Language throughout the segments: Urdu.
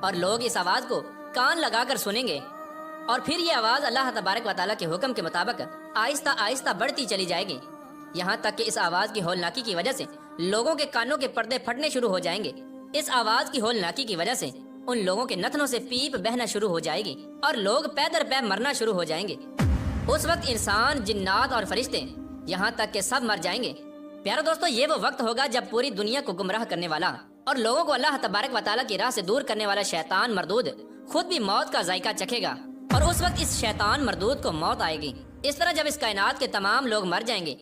اور لوگ اس آواز کو کان لگا کر سنیں گے، اور پھر یہ آواز اللہ تبارک و تعالیٰ کے حکم کے مطابق آہستہ آہستہ بڑھتی چلی جائے گی، یہاں تک کہ اس آواز کی ہولناکی کی وجہ سے لوگوں کے کانوں کے پردے پھٹنے شروع ہو جائیں گے۔ اس آواز کی ہولناکی کی وجہ سے ان لوگوں کے نتنوں سے پیپ بہنا شروع ہو جائے گی اور لوگ پے در پے مرنا شروع ہو جائیں گے۔ اس وقت انسان، جنات اور فرشتے، یہاں تک کہ سب مر جائیں گے۔ پیارو دوستو، یہ وہ وقت ہوگا جب پوری دنیا کو گمراہ کرنے والا اور لوگوں کو اللہ تبارک و تعالیٰ کی راہ سے دور کرنے والا شیطان مردود خود بھی موت کا ذائقہ چکھے گا، اور اس وقت اس شیطان مردود کو موت آئے گی۔ اس طرح جب اس کائنات کے تمام لوگ مر جائیں گے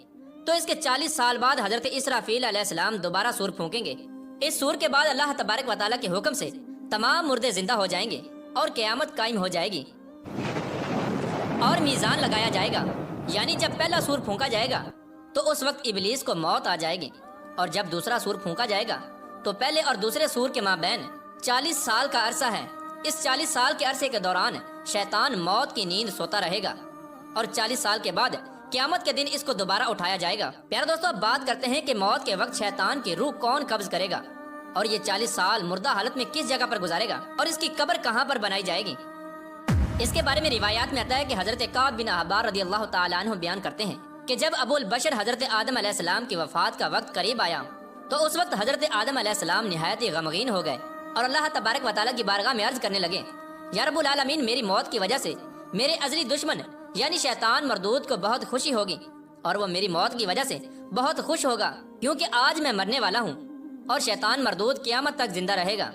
تو اس کے 40 سال بعد حضرت اسرافیل علیہ السلام دوبارہ سور پھونکیں گے۔ اس سور کے بعد اللہ تبارک و تعالیٰ کے حکم سے تمام مردے زندہ ہو جائیں گے اور قیامت قائم ہو جائے گی اور میزان لگایا جائے گا۔ یعنی جب پہلا سور پھونکا جائے گا تو اس وقت ابلیس کو موت آ جائے گی، اور جب دوسرا سور پھونکا جائے گا تو پہلے اور دوسرے سور کے مابین 40 سال کا عرصہ ہے۔ اس 40 سال کے عرصے کے دوران شیطان موت کی نیند سوتا رہے گا، اور 40 سال کے بعد قیامت کے دن اس کو دوبارہ اٹھایا جائے گا۔ پیارے دوستو، اب بات کرتے ہیں کہ موت کے وقت شیطان کی روح کون قبض کرے گا، اور یہ 40 سال مردہ حالت میں کس جگہ پر گزارے گا، اور اس کی قبر کہاں پر بنائی جائے گی۔ اس کے بارے میں روایات میں آتا ہے کہ حضرت کعب بن احبار رضی اللہ تعالیٰ عنہ بیان کرتے ہیں کہ جب ابو البشر حضرت آدم علیہ السلام کی وفات کا وقت قریب آیا تو اس وقت حضرت آدم علیہ السلام نہایت ہی غمگین ہو گئے اور اللہ تبارک و تعالیٰ کی بارگاہ میں عرض کرنے لگے، یا رب العالمین، میری موت کی وجہ سے میرے ازلی دشمن یعنی شیطان مردود کو بہت خوشی ہوگی، اور وہ میری موت کی وجہ سے بہت خوش ہوگا، کیونکہ آج میں مرنے والا ہوں اور شیطان مردود قیامت تک زندہ رہے گا۔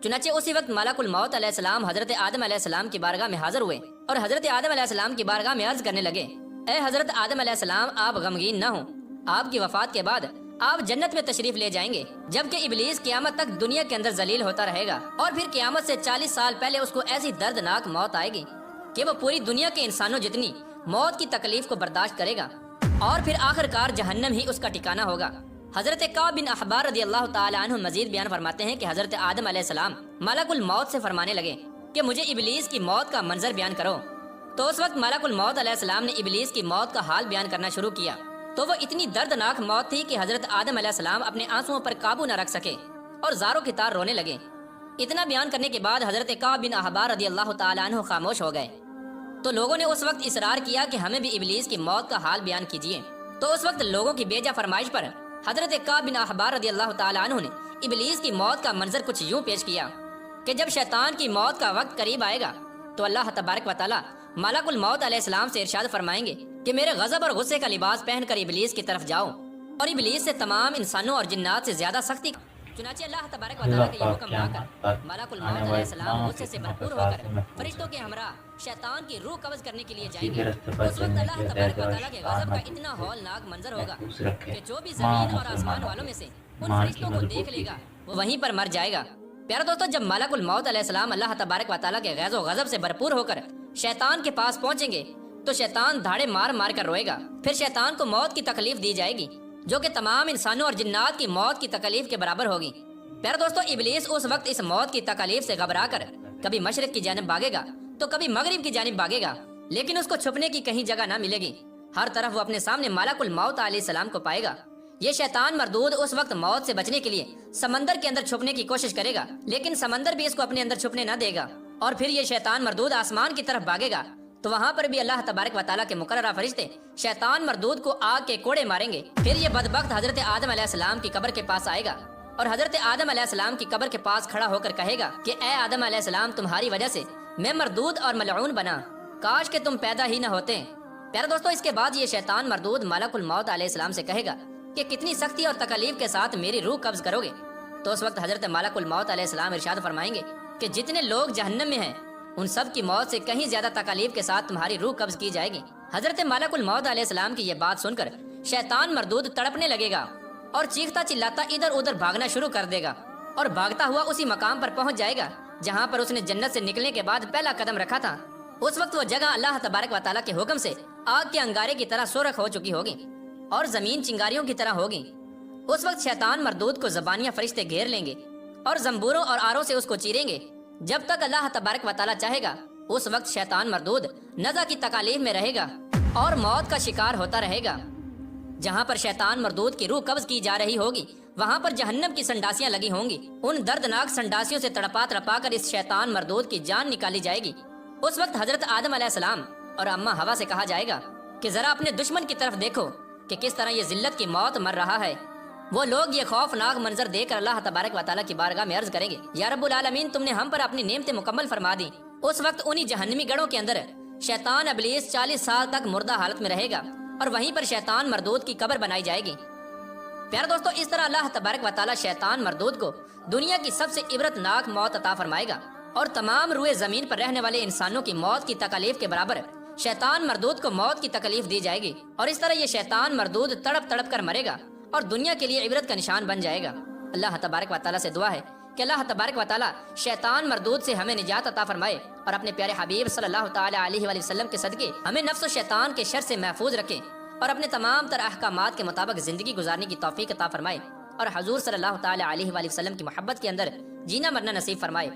چنانچہ اسی وقت ملک الموت علیہ السلام حضرت آدم علیہ السلام کی بارگاہ میں حاضر ہوئے اور حضرت آدم علیہ السلام کی بارگاہ میں عرض کرنے لگے، اے حضرت آدم علیہ السلام، آپ غمگین نہ ہوں، آپ کی وفات کے بعد آپ جنت میں تشریف لے جائیں گے، جبکہ ابلیس قیامت تک دنیا کے اندر ذلیل ہوتا رہے گا، اور پھر قیامت سے 40 سال پہلے اس کو ایسی دردناک موت آئے گی کہ وہ پوری دنیا کے انسانوں جتنی موت کی تکلیف کو برداشت کرے گا، اور پھر آخر کار جہنم ہی اس کا ٹھکانہ ہوگا۔ حضرت کعب بن احبار رضی اللہ تعالیٰ عنہ مزید بیان فرماتے ہیں کہ حضرت آدم علیہ السلام ملک الموت سے فرمانے لگے کہ مجھے ابلیس کی موت کا منظر بیان کرو، تو اس وقت ملک الموت علیہ السلام نے ابلیس کی موت کا حال بیان کرنا شروع کیا، تو وہ اتنی دردناک موت تھی کہ حضرت آدم علیہ السلام اپنے آنسوؤں پر قابو نہ رکھ سکے اور زاروں کی طرح رونے لگے۔ اتنا بیان کرنے کے بعد حضرت کعب بن احبار رضی اللہ تعالیٰ عنہ خاموش ہو گئے، تو لوگوں نے اس وقت اصرار کیا کہ ہمیں بھی ابلیس کی موت کا حال بیان کیجیے۔ تو اس وقت لوگوں کی بیجا فرمائش پر حضرت کعب بن احبار رضی اللہ تعالیٰ عنہ نے ابلیس کی موت کا منظر کچھ یوں پیش کیا کہ جب شیطان کی موت کا وقت قریب آئے گا تو اللہ تبارک و تعالیٰ ملک الموت علیہ السلام سے ارشاد فرمائیں گے کہ میرے غضب اور غصے کا لباس پہن کر ابلیس کی طرف جاؤ، اور ابلیس سے تمام انسانوں اور جنات سے زیادہ سختی۔ چنانچہ اللہ تبارک و تعالیٰ کا یہ حکم لا کر ملک الموت علیہ السلام غصے سے بھرپور ہو کر فرشتوں کے ہمراہ شیطان کی روح قبض کرنے کے لیے جائیں گے۔ اس وقت اللہ تبارک و تعالیٰ کے غضب کا اتنا ہولناک منظر ہوگا کہ جو بھی زمین اور آسمان والوں میں سے ان فرشتوں کو دیکھ لے گا وہ وہیں پر مر جائے گا۔ پیارے دوستو، جب ملک الموت علیہ السلام اللہ تبارک و تعالیٰ کے غیظ و غضب سے بھرپور ہو کر شیطان کے پاس پہنچیں گے تو شیطان دھاڑے مار مار کر روئے گا۔ پھر شیطان کو موت کی تکلیف دی جائے گی جو کہ تمام انسانوں اور جنات کی موت کی تکلیف کے برابر ہوگی۔ پیارے دوستو، ابلیس اس وقت اس موت کی تکلیف سے گھبرا کر کبھی مشرق کی جانب بھاگے گا تو کبھی مغرب کی جانب بھاگے گا، لیکن اس کو چھپنے کی کہیں جگہ نہ ملے گی۔ ہر طرف وہ اپنے سامنے ملک الموت علیہ السلام کو پائے گا۔ یہ شیطان مردود اس وقت موت سے بچنے کے لیے سمندر کے اندر چھپنے کی کوشش کرے گا، لیکن سمندر بھی اس کو اپنے اندر چھپنے نہ دے گا، اور پھر یہ شیطان مردود آسمان کی طرف بھاگے گا تو وہاں پر بھی اللہ تبارک و تعالیٰ کے مقررہ فرشتے شیطان مردود کو آگ کے کوڑے ماریں گے۔ پھر یہ بدبخت حضرت آدم علیہ السلام کی قبر کے پاس آئے گا اور حضرت آدم علیہ السلام کی قبر کے پاس کھڑا ہو کر کہے گا کہ اے آدم علیہ السلام، تمہاری وجہ سے میں مردود اور ملعون بنا، کاش کہ تم پیدا ہی نہ ہوتے۔ پیارے دوستو، اس کے بعد یہ شیطان مردود ملک الموت علیہ السلام سے کہے گا کہ کتنی سختی اور تکلیف کے ساتھ میری روح قبض کرو گے۔ تو اس وقت حضرت ملک الموت علیہ السلام ارشاد فرمائیں گے کہ جتنے لوگ جہنم میں ہیں ان سب کی موت سے کہیں زیادہ تکلیف کے ساتھ تمہاری روح قبض کی جائے گی۔ حضرت ملک الموت علیہ السلام کی یہ بات سن کر شیطان مردود تڑپنے لگے گا اور چیختا چلاتا ادھر ادھر بھاگنا شروع کر دے گا، اور بھاگتا ہوا اسی مقام پر پہنچ جائے گا جہاں پر اس نے جنت سے نکلنے کے بعد پہلا قدم رکھا تھا۔ اس وقت وہ جگہ اللہ تبارک و تعالیٰ کے حکم سے آگ کے انگارے کی طرح سرخ ہو چکی ہوگی اور زمین چنگاریوں کی طرح ہوگی۔ اس وقت شیطان مردود کو زبانیاں فرشتے گھیر لیں گے اور زنبوروں اور آروں سے اس کو چیریں گے جب تک اللہ تبارک و تعالیٰ چاہے گا۔ اس وقت شیطان مردود نزع کی تکالیف میں رہے گا اور موت کا شکار ہوتا رہے گا۔ جہاں پر شیطان مردود کی روح قبض کی جا رہی ہوگی وہاں پر جہنم کی سنڈاسیاں لگی ہوں گی. ان دردناک سنڈاسیوں سے تڑپا تڑپا کر اس شیطان مردود کی جان نکالی جائے گی. اس وقت حضرت آدم علیہ السلام اور اماں حوا سے کہا جائے گا کہ ذرا اپنے دشمن کی طرف دیکھو کہ کس طرح یہ ذلت کی موت مر رہا ہے. وہ لوگ یہ خوفناک منظر دیکھ کر اللہ تبارک و تعالیٰ کی بارگاہ میں عرض کریں گے، یا رب العالمین، تم نے ہم پر اپنی نعمتیں مکمل فرما دی. اس وقت انہی جہنمی گڑھوں کے اندر شیطان ابلیس 40 سال تک مردہ حالت میں رہے گا اور وہیں پر شیطان مردود کی قبر بنائی جائے گی. پیارے دوستو، اس طرح اللہ تبارک و تعالیٰ شیطان مردود کو دنیا کی سب سے عبرت ناک موت عطا فرمائے گا اور تمام روئے زمین پر رہنے والے انسانوں کی موت کی تکالیف کے برابر شیطان مردود کو موت کی تکلیف دی جائے گی. اور اس طرح یہ شیطان مردود تڑپ تڑپ کر مرے گا اور دنیا کے لیے عبرت کا نشان بن جائے گا. اللہ تبارک و تعالیٰ سے دعا ہے کہ اللہ تبارک و تعالیٰ شیطان مردود سے ہمیں نجات عطا فرمائے اور اپنے پیارے حبیب صلی اللہ تعالیٰ علیہ وآلہ وسلم کے صدقے ہمیں نفس و شیطان کے شر سے محفوظ رکھے اور اپنے تمام تر احکامات کے مطابق زندگی گزارنے کی توفیق عطا فرمائے اور حضور صلی اللہ تعالیٰ علیہ وآلہ وسلم کی محبت کے اندر جینا مرنا نصیب فرمائے.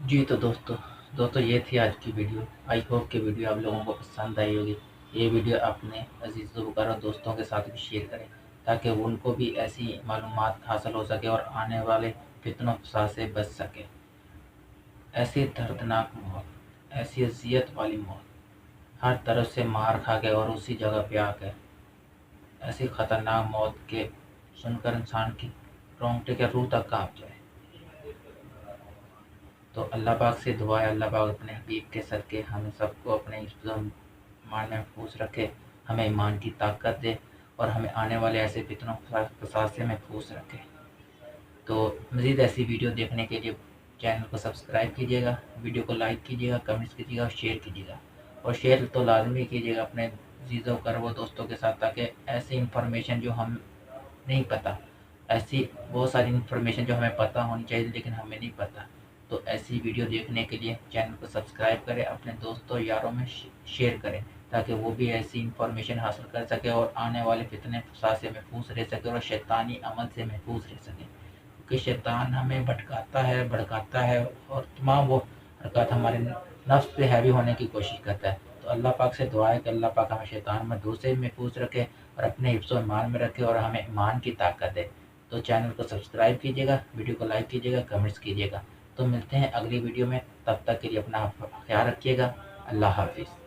جی تو دوستو یہ تھی آج کی ویڈیو. آئی ہوپ کہ ویڈیو آپ لوگوں کو پسند آئی ہوگی. یہ ویڈیو اپنے عزیز و وقار دوستوں کے ساتھ بھی شیئر کریں تاکہ ان کو بھی ایسی معلومات حاصل ہو سکے اور آنے والے فتنوں فساد سے بچ سکے. ایسی دردناک موت، ایسی اذیت والی موت، ہر طرف سے مار کھا کے اور اسی جگہ پہ آ کے ایسی خطرناک موت کے سن کر انسان کی رونگٹے کے روح تک کانپ جائے. تو اللہ پاک سے دعا ہے، اللہ پاک اپنے حبیب کے صدقے ہمیں سب کو اپنے حفظ و ایمان میں محفوظ رکھے، ہمیں ایمان کی طاقت دے اور ہمیں آنے والے ایسے فتنوں فساد سے محفوظ رکھے. تو مزید ایسی ویڈیو دیکھنے کے لیے چینل کو سبسکرائب کیجیے گا، ویڈیو کو لائک کیجیے گا، کمنٹس کیجیے گا اور شیئر کیجیے گا. اور شیئر تو لازمی کیجیے گا اپنے عزیزوں کرو دوستوں کے ساتھ تاکہ ایسی انفارمیشن جو ہم نہیں پتہ، ایسی بہت ساری انفارمیشن جو ہمیں پتہ ہونی چاہیے لیکن ہمیں نہیں پتہ، تو ایسی ویڈیو دیکھنے کے لیے چینل کو سبسکرائب کریں، اپنے دوستوں یاروں میں شیئر کریں تاکہ وہ بھی ایسی انفارمیشن حاصل کر سکے اور آنے والے فتنے فساد سے محفوظ رہ سکے اور شیطانی عمل سے محفوظ رہ سکے. کیونکہ شیطان ہمیں بھٹکاتا ہے اور تمام وہ حرکات ہمارے نفس پہ ہیوی ہونے کی کوشش کرتا ہے. تو اللہ پاک سے دعا ہے کہ اللہ پاک ہمیں شیطان مردود سے محفوظ رکھے اور اپنے حفظ و ایمان میں رکھے اور ہمیں ایمان کی طاقت دے. تو چینل کو سبسکرائب کیجیے گا، ویڈیو کو لائک کیجیے گا، کمنٹس کیجیے گا. تو ملتے ہیں اگلی ویڈیو میں، تب تک کے لیے اپنا خیال رکھیے گا. اللہ حافظ.